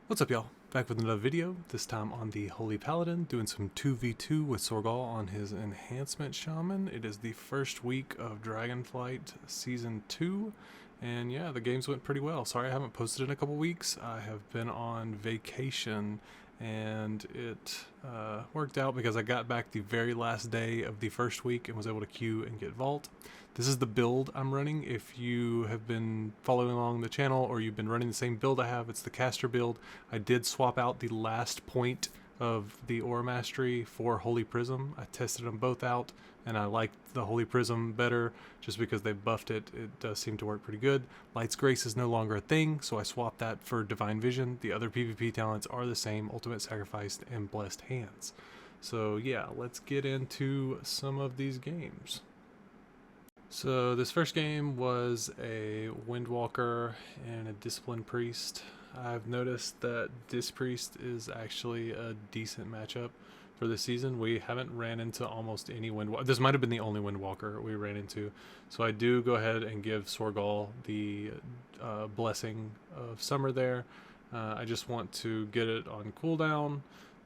What's up, y'all? Back with another video, this time on the Holy Paladin, doing some 2v2 with Sorgal on his Enhancement Shaman. It is the first week of Dragonflight Season 2, and yeah, the games went pretty well. Sorry I haven't posted in a couple weeks. I have been on vacation, and it worked out because I got back the very last day of the first week and was able to queue and get Vault. This is the build I'm running. If you have been following along the channel or you've been running the same build I have, it's the caster build. I did swap out the last point of the Aura Mastery for Holy Prism. I tested them both out and I liked the Holy Prism better just because they buffed it. It does seem to work pretty good. Light's Grace is no longer a thing, so I swapped that for Divine Vision. The other PvP talents are the same, Ultimate Sacrifice and Blessed Hands. So yeah, let's get into some of these games. So this first game was a windwalker and a discipline priest. I've noticed that this priest is actually a decent matchup for this season. We haven't ran into almost any windwalker. This might have been the only windwalker we ran into. So I do go ahead and give Sorgol the blessing of summer there. I just want to get it on cooldown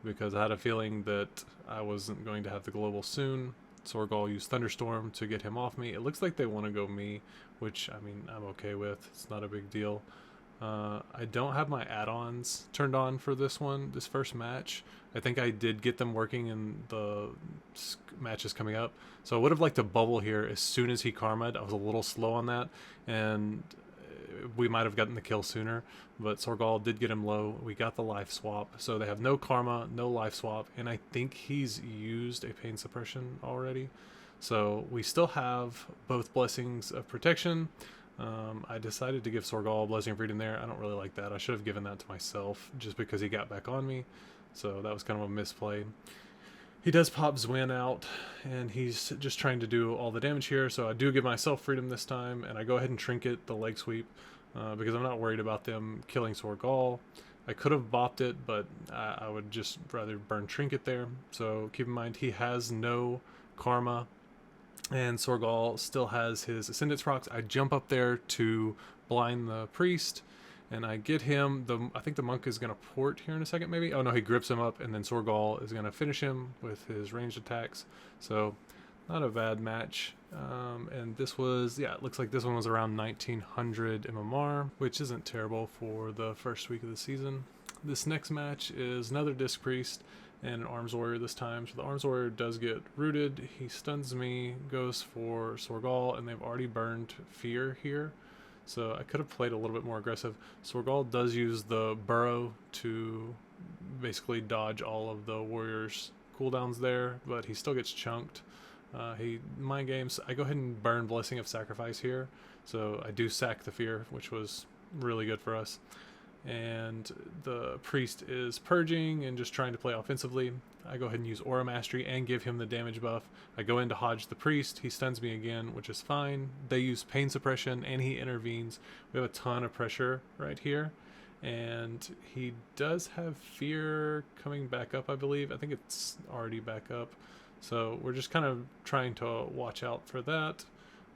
because I had a feeling that I wasn't going to have the global soon. Sorgol used Thunderstorm to get him off me. It looks like they want to go me, which, I mean, I'm okay with. It's not a big deal. I don't have my add-ons turned on for this first match. I think I did get them working in the matches coming up. So I would have liked to bubble here as soon as he karma'd. I was a little slow on that, and we might have gotten the kill sooner, but Sorgal did get him low. We got the life swap, so they have no karma, no life swap, and I think he's used a pain suppression already. So we still have both blessings of protection. I decided to give Sorgal Blessing of Freedom there. I don't really like that. I should have given that to myself just because he got back on me, so that was kind of a misplay. He does pop Zwin out, and he's just trying to do all the damage here, so I do give myself freedom this time, and I go ahead and trinket the leg sweep because I'm not worried about them killing Sorgal. I could have bopped it, but I would just rather burn trinket there. So keep in mind he has no karma, and Sorgal still has his Ascendance procs. I jump up there to blind the priest, and I get him. I think the monk is going to port here in a second, maybe. Oh no, he grips him up, and then Sorgal is going to finish him with his ranged attacks. So not a bad match. And this was, yeah, it looks like this one was around 1900 MMR, which isn't terrible for the first week of the season. This next match is another Disc Priest and an Arms Warrior this time. So the Arms Warrior does get rooted. He stuns me, goes for Sorgal, and they've already burned Fear here. So I could have played a little bit more aggressive. Sorgal does use the burrow to basically dodge all of the warrior's cooldowns there, but he still gets chunked. He mind games. I go ahead and burn Blessing of Sacrifice here. So I do sack the Fear, which was really good for us. And the priest is purging and just trying to play offensively. I go ahead and use Aura Mastery and give him the damage buff. I go in to Hodge the priest. He stuns me again, which is fine. They use pain suppression and he intervenes. We have a ton of pressure right here. And he does have Fear coming back up, I believe. I think it's already back up. So we're just kind of trying to watch out for that.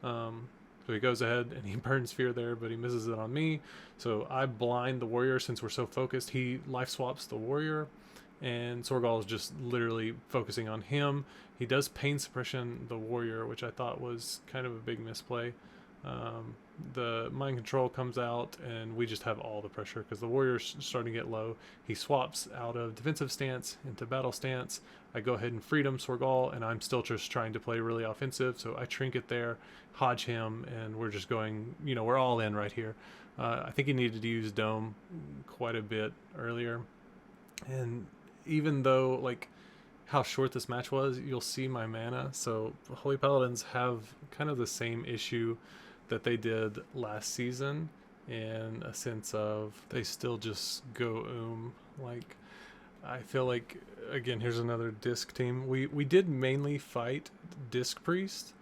So he goes ahead and he burns Fear there, but he misses it on me. So I blind the warrior since we're so focused. He life swaps the warrior, and Sorgal is just literally focusing on him. He does pain suppression the warrior, which I thought was kind of a big misplay. The mind control comes out, and we just have all the pressure because the warrior's starting to get low. He swaps out of defensive stance into battle stance. I go ahead and freedom Sorgal, and I'm still just trying to play really offensive, so I trinket there, Hodge him, and we're just going, you know, we're all in right here. I think he needed to use Dome quite a bit earlier, and even though, like, how short this match was, you'll see my mana. So Holy Paladins have kind of the same issue that they did last season, in a sense of they still just go like, I feel like, again, here's another disc team. We did mainly fight disc priest,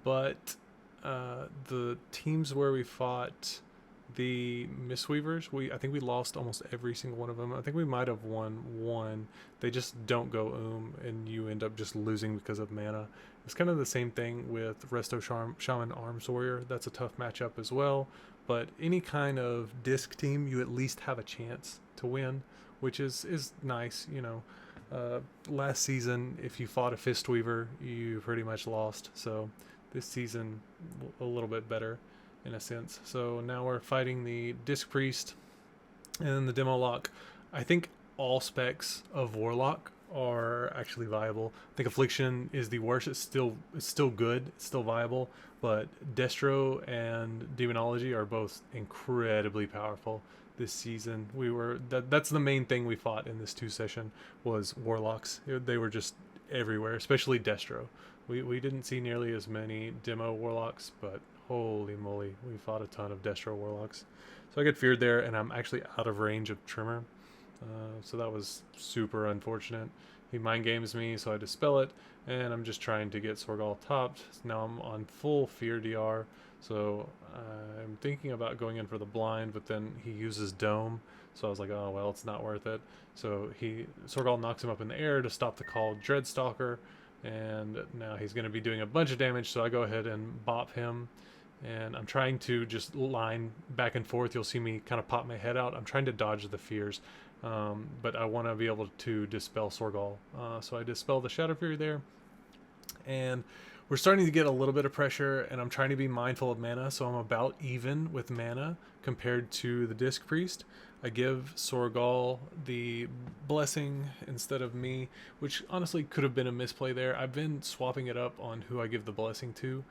but the teams where we fought the Mistweavers, I think we lost almost every single one of them. I think we might have won one. They just don't go and you end up just losing because of mana. It's kind of the same thing with Resto Shaman Arms Warrior. That's a tough matchup as well, but any kind of disc team, you at least have a chance to win, which is nice. You know, last season, if you fought a Fistweaver, you pretty much lost. So this season, a little bit better in a sense. So now we're fighting the Disc Priest and the Demo Lock. I think all specs of Warlock are actually viable. I think Affliction is the worst. It's still good. It's still viable. But Destro and Demonology are both incredibly powerful this season. That's the main thing we fought in this 2 session was Warlocks. They were just everywhere, especially Destro. We didn't see nearly as many demo Warlocks, but holy moly, we fought a ton of Destro Warlocks. So I get feared there, and I'm actually out of range of Trimmer. So that was super unfortunate. He mind games me, so I dispel it, and I'm just trying to get Sorgal topped. Now I'm on full fear DR, so I'm thinking about going in for the blind, but then he uses Dome, so I was like, oh well, it's not worth it. So Sorgal knocks him up in the air to stop the call Dreadstalker, and now he's going to be doing a bunch of damage, so I go ahead and bop him. And I'm trying to just line back and forth. You'll see me kind of pop my head out. I'm trying to dodge the fears, but I want to be able to dispel Sorgal. So I dispel the Shadow Fury there, and we're starting to get a little bit of pressure, and I'm trying to be mindful of mana, so I'm about even with mana compared to the Disc Priest. I give Sorgal the blessing instead of me, which honestly could have been a misplay there. I've been swapping it up on who I give the blessing to.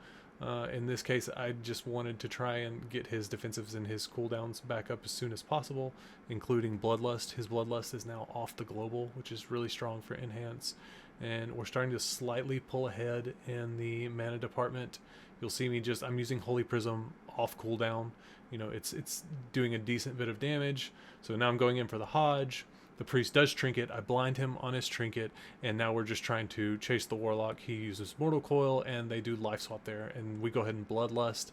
In this case, I just wanted to try and get his defensives and his cooldowns back up as soon as possible, including Bloodlust. His Bloodlust is now off the global, which is really strong for Enhance. And we're starting to slightly pull ahead in the mana department. You'll see me I'm using Holy Prism off cooldown. You know, it's doing a decent bit of damage. So now I'm going in for the Hodge. The Priest does Trinket. I blind him on his Trinket, and now we're just trying to chase the Warlock. He uses Mortal Coil, and they do Life Swap there, and we go ahead and Bloodlust,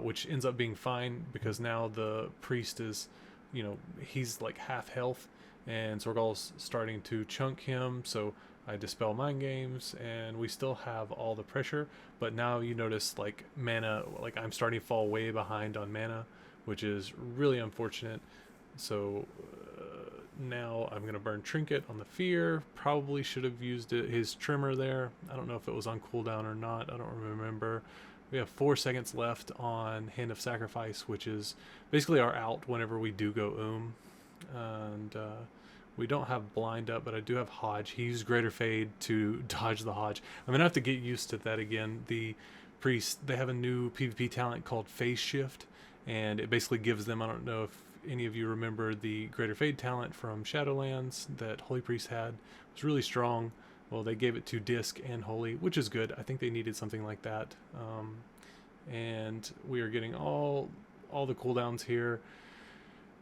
which ends up being fine because now the Priest is, you know, he's like half health, and Sorgal's starting to chunk him, so I dispel Mind Games, and we still have all the pressure, but now you notice like mana, like I'm starting to fall way behind on mana, which is really unfortunate. So now I'm going to burn Trinket on the Fear. Probably should have used his Trimmer there. I don't know if it was on cooldown or not. I don't remember. We have 4 seconds left on Hand of Sacrifice, which is basically our out whenever we do go And we don't have Blind up, but I do have Hodge. He used Greater Fade to dodge the Hodge. I'm going to have to get used to that again. The Priest, they have a new PvP talent called Phase Shift, and it basically gives them, I don't know if any of you remember the Greater Fade talent from Shadowlands that Holy Priest had. It was really strong. Well, they gave it to Disc and Holy, which is good. I think they needed something like that. And we are getting all the cooldowns here.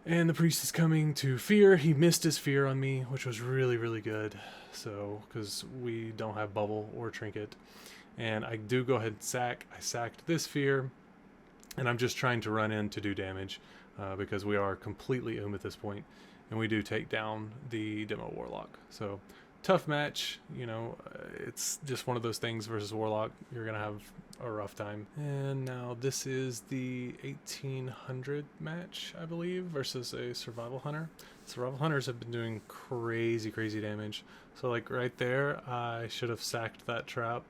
And the Priest is coming to Fear. He missed his Fear on me, which was really, really good. So, because we don't have Bubble or Trinket. And I do go ahead and sack. I sacked this Fear. And I'm just trying to run in to do damage. Because we are completely at this point, and we do take down the Demo Warlock. So tough match, you know, it's just one of those things versus Warlock. You're gonna have a rough time. And now this is the 1800 match, I believe, versus a Survival Hunter. Survival Hunters have been doing crazy damage. So like right there, I should have sacked that trap.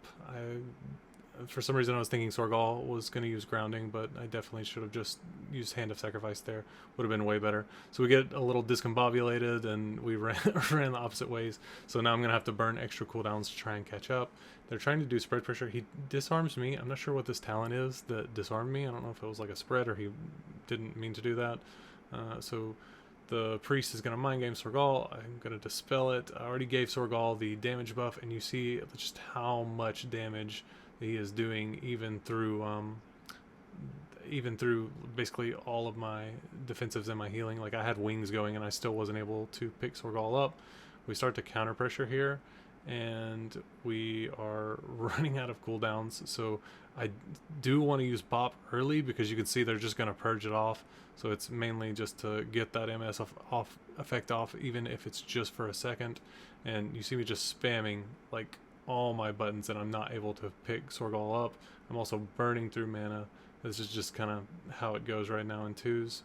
For some reason I was thinking Sorgal was going to use grounding, but I definitely should have just used Hand of Sacrifice there. Would have been way better. So we get a little discombobulated, and we ran the opposite ways. So now I'm going to have to burn extra cooldowns to try and catch up. They're trying to do spread pressure. He disarms me. I'm not sure what this talent is that disarmed me. I don't know if it was like a spread or he didn't mean to do that. So the Priest is going to Mind Game Sorgal. I'm going to dispel it. I already gave Sorgal the damage buff, and you see just how much damage he is doing even through basically all of my defensives and my healing. Like I had wings going and I still wasn't able to pick Sorgal up. We start to counter pressure here, and we are running out of cooldowns. So I do want to use Bop early because you can see they're just going to purge it off. So it's mainly just to get that MS effect off, even if it's just for a second. And you see me just spamming like all my buttons, and I'm not able to pick Sorgal up. I'm also burning through mana, This is just kind of how it goes right now in 2s.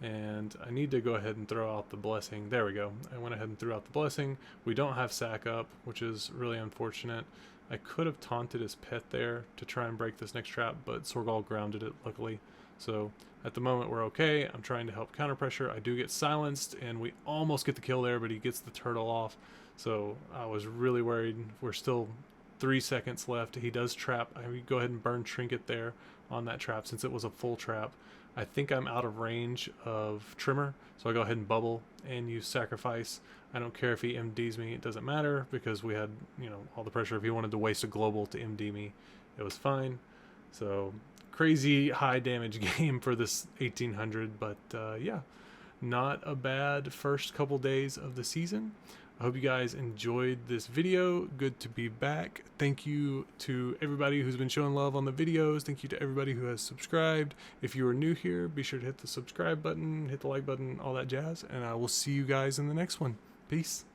And I need to go ahead and throw out the blessing. There we go. I went ahead and threw out the blessing. We don't have sack up, which is really unfortunate. I could have taunted his pet there to try and break this next trap, but Sorgol grounded it, luckily. So at the moment we're okay. I'm trying to help counter pressure. I do get silenced, and we almost get the kill there, but he gets the turtle off. So I was really worried. We're still 3 seconds left. He does trap. I would go ahead and burn trinket there on that trap since it was a full trap. I think I'm out of range of trimmer, so I go ahead and bubble and use sacrifice. I don't care if he MDs me, it doesn't matter because we had, you know, all the pressure. If he wanted to waste a global to MD me, it was fine. So crazy high damage game for this 1800, but yeah, not a bad first couple days of the season. I hope you guys enjoyed this video. Good to be back. Thank you to everybody who's been showing love on the videos. Thank you to everybody who has subscribed. If you are new here, be sure to hit the subscribe button, hit the like button, all that jazz, and I will see you guys in the next one. Peace.